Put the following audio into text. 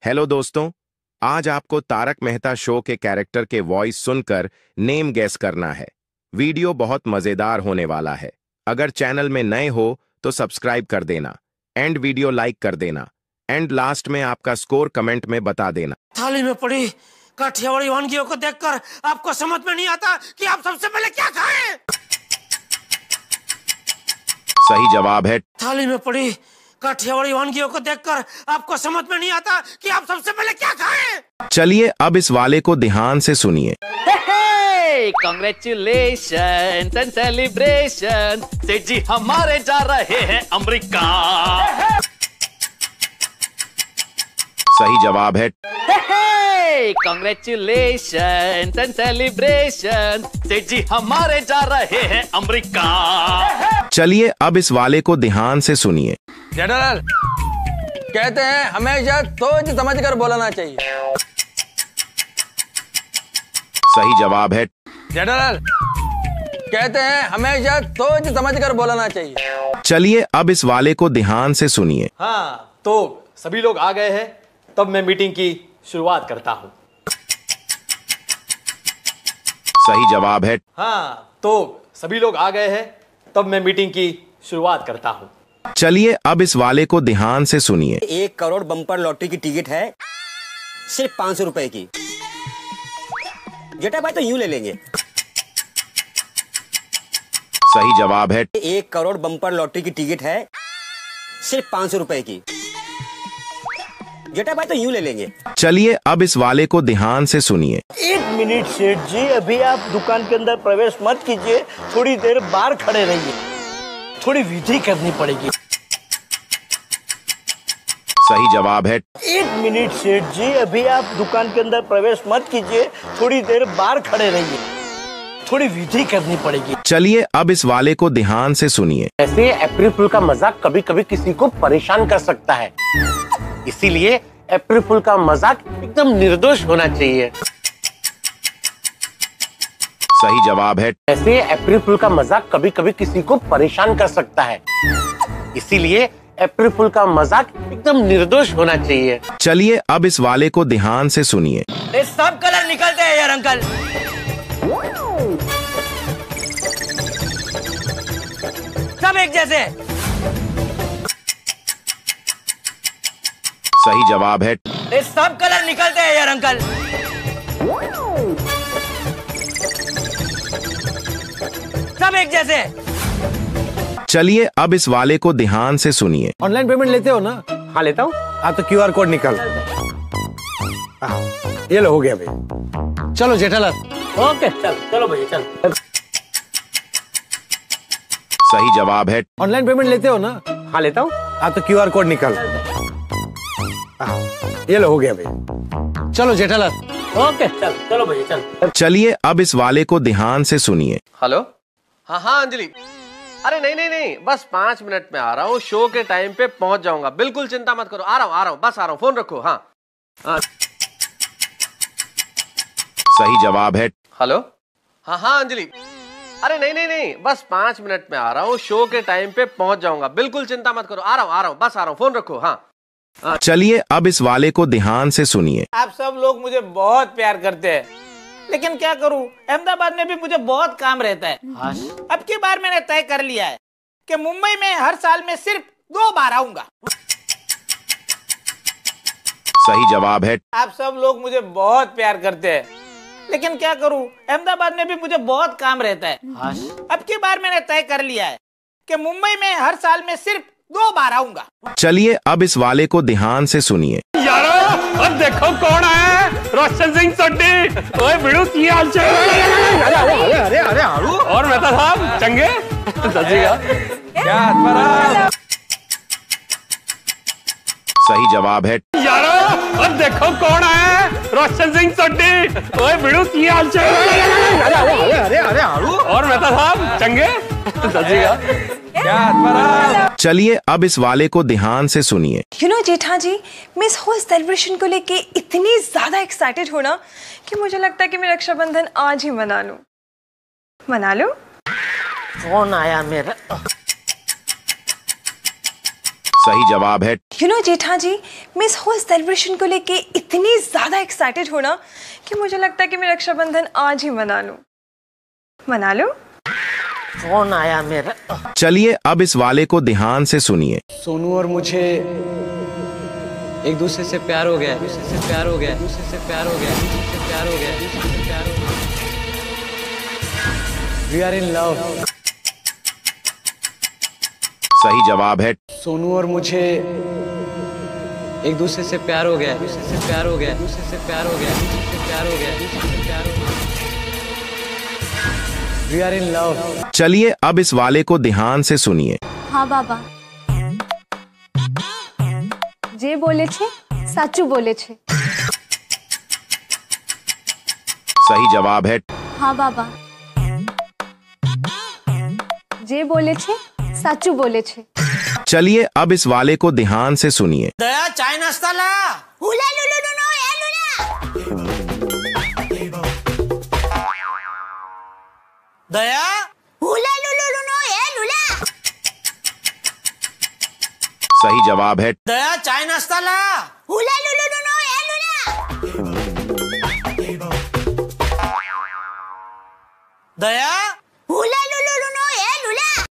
Hello दोस्तों, आज आपको तारक मेहता शो के कैरेक्टर के वॉइस सुनकर नेम गेस करना है। वीडियो बहुत मजेदार होने वाला है। अगर चैनल में नए हो तो सब्सक्राइब कर देना, एंड वीडियो लाइक कर देना, एंड लास्ट में आपका स्कोर कमेंट में बता देना। थाली में पड़ी काठियावाड़ी वानगियों को देखकर आपको समझ में नहीं आता कि आप सबसे पहले क्या खाएं? सही जवाब है। थाली में पड़ी काठियावाड़ी वानगियों को देखकर आपको समझ में नहीं आता कि आप सबसे पहले क्या खाएं? चलिए अब इस वाले को ध्यान से सुनिए। कांग्रेचुलेशन एंड सेलिब्रेशन, सेठ जी हमारे जा रहे हैं अमेरिका। सही जवाब है। कांग्रेचुलेशन एंड सेलिब्रेशन, सेठ जी हमारे जा रहे हैं अमेरिका। चलिए अब इस वाले को ध्यान से सुनिए। जनरल कहते हैं हमेशा सोच समझ कर बोलना चाहिए। सही जवाब है। जनरल कहते हैं हमेशा सोच समझ कर बोलना चाहिए। चलिए अब इस वाले को ध्यान से सुनिए। हाँ, तो सभी लोग आ गए हैं, तब मैं मीटिंग की शुरुआत करता हूँ। सही जवाब है। हाँ, तो सभी लोग आ गए हैं, तब मैं मीटिंग की शुरुआत करता हूँ। चलिए अब इस वाले को ध्यान से सुनिए। 1 करोड़ बम्पर लॉटरी की टिकट है, सिर्फ 500 रुपए की। जेठा भाई तो यूं ले लेंगे। सही जवाब है। 1 करोड़ बम्पर लॉटरी की टिकट है, सिर्फ 500 रुपए की। जेठा भाई तो यूं ले लेंगे। चलिए अब इस वाले को ध्यान से सुनिए। 1 मिनट सेठ जी, अभी आप दुकान के अंदर प्रवेश मत कीजिए, थोड़ी देर बाहर खड़े रहिए, थोड़ी विधि करनी पड़ेगी। सही जवाब है। 1 मिनट सेठ जी, अभी आप दुकान के अंदर प्रवेश मत कीजिए, थोड़ी देर बाहर खड़े रहिए, थोड़ी विधि करनी पड़ेगी। चलिए अब इस वाले को ध्यान से सुनिए। ऐसे अप्रैल फूल का मजाक कभी कभी किसी को परेशान कर सकता है, इसीलिए अप्रैल फूल का मजाक एकदम निर्दोष होना चाहिए। सही जवाब है। ऐसे अप्रैल फूल का मजाक कभी कभी किसी को परेशान कर सकता है, इसीलिए अप्रैल फूल का मजाक एकदम निर्दोष होना चाहिए। चलिए अब इस वाले को ध्यान से सुनिए। सब कलर निकलते हैं यार अंकल। सब एक जैसे। सही जवाब है। सब कलर निकलते हैं यार अंकल। सब एक जैसे। चलिए अब इस वाले को ध्यान से सुनिए। ऑनलाइन पेमेंट लेते हो ना? हाँ, लेता हूँ। हाँ तो QR कोड निकाल। ये लो, हो गया भाई। चलो जेठालाल। ओके, चलो भैया चलो। सही जवाब है। ऑनलाइन पेमेंट लेते हो ना? हाँ, लेता हूँ। हाँ तो QR कोड निकाल। ये लो, हो गया भाई। चलो जेठालाल। ओके, चलो भैया चलो। चलिए अब इस वाले को ध्यान से सुनिए। हेलो। हाँ अंजलि, अरे नहीं, बस 5 मिनट में आ रहा हूँ, शो के टाइम पे पहुंच जाऊंगा, बिल्कुल चिंता मत करो। आ रहा हूँ, बस आ रहा हूँ, फोन रखो। हाँ। सही जवाब है। हेलो। हाँ अंजलि, अरे नहीं, बस 5 मिनट में आ रहा हूँ, शो के टाइम पे पहुंच जाऊंगा, बिल्कुल चिंता मत करो। आ रहा हूँ, बस आ रहा हूँ, फोन रखो। हाँ। चलिए अब इस वाले को ध्यान से सुनिए। आप सब लोग मुझे बहुत प्यार करते हैं, लेकिन क्या करूं, अहमदाबाद में भी मुझे बहुत काम रहता है। अब की बार मैंने तय कर लिया है कि मुंबई में हर साल में सिर्फ 2 बार आऊंगा। सही जवाब है। आप सब लोग मुझे बहुत प्यार करते हैं, लेकिन क्या करूं, अहमदाबाद में भी मुझे बहुत काम रहता है। अब की बार मैंने तय कर लिया है कि मुंबई में हर साल में सिर्फ 2 बार आऊंगा। चलिए अब इस वाले को ध्यान से सुनिए। यारो, अब देखो कौन है, रोशन सिंह सोडी। ओए बिड़ू, की हाल चाल? अरे हारू। और मेहता साहब चंगे? सजीगा क्या हाथ। सही जवाब है। यारो, अब देखो कौन है, रोशन सिंह सोडी। ओए बिड़ू, की हाल चाल? अरे हारू। और मेहता साहब चंगे? सजीगा क्या हाथ। चलिए अब इस वाले को ध्यान से सुनिए। जेठा जी, मैं इस होल सेलिब्रेशन को लेके इतनी ज्यादा एक्साइटेड हूँ ना कि मुझे लगता है कि मैं रक्षाबंधन आज ही मना लूं। फोन आया मेरा। सही जवाब है। जेठा जी, मैं इस होल सेलिब्रेशन को लेके इतनी ज्यादा एक्साइटेड हूँ ना कि मुझे लगता है कि मैं रक्षाबंधन आज ही मना लूं। मना लूं? फोन आया मेरा। चलिए अब इस वाले को ध्यान से सुनिए। सोनू और मुझे एक दूसरे से प्यार हो गया, दूसरे से प्यार हो गया, दूसरे से प्यार हो गया, दूसरे से प्यार हो गया, दूसरे से प्यार हो गया। We are in love। सही जवाब है। सोनू और मुझे एक दूसरे से प्यार हो गया, दूसरे से प्यार हो गया, दूसरे से प्यार हो गया, दूसरे से प्यार हो गया, दूसरे से प्यार हो गया। We are in love। चलिए अब इस वाले को ध्यान से सुनिए। हाँ बाबा, जे बोले छे साचू बोले छे। सही जवाब है। हाँ बाबा, जे बोले छे साचू बोले छे। चलिए अब इस वाले को ध्यान से सुनिए। दया चाय नाश्ता ला। हुला लुलु नुनु ए लुला। दया हुला लुलु नुनु ए लुला। सही जवाब है। दया चाय नाश्ता ला। हुला लुलु नुनु ए लुला। दया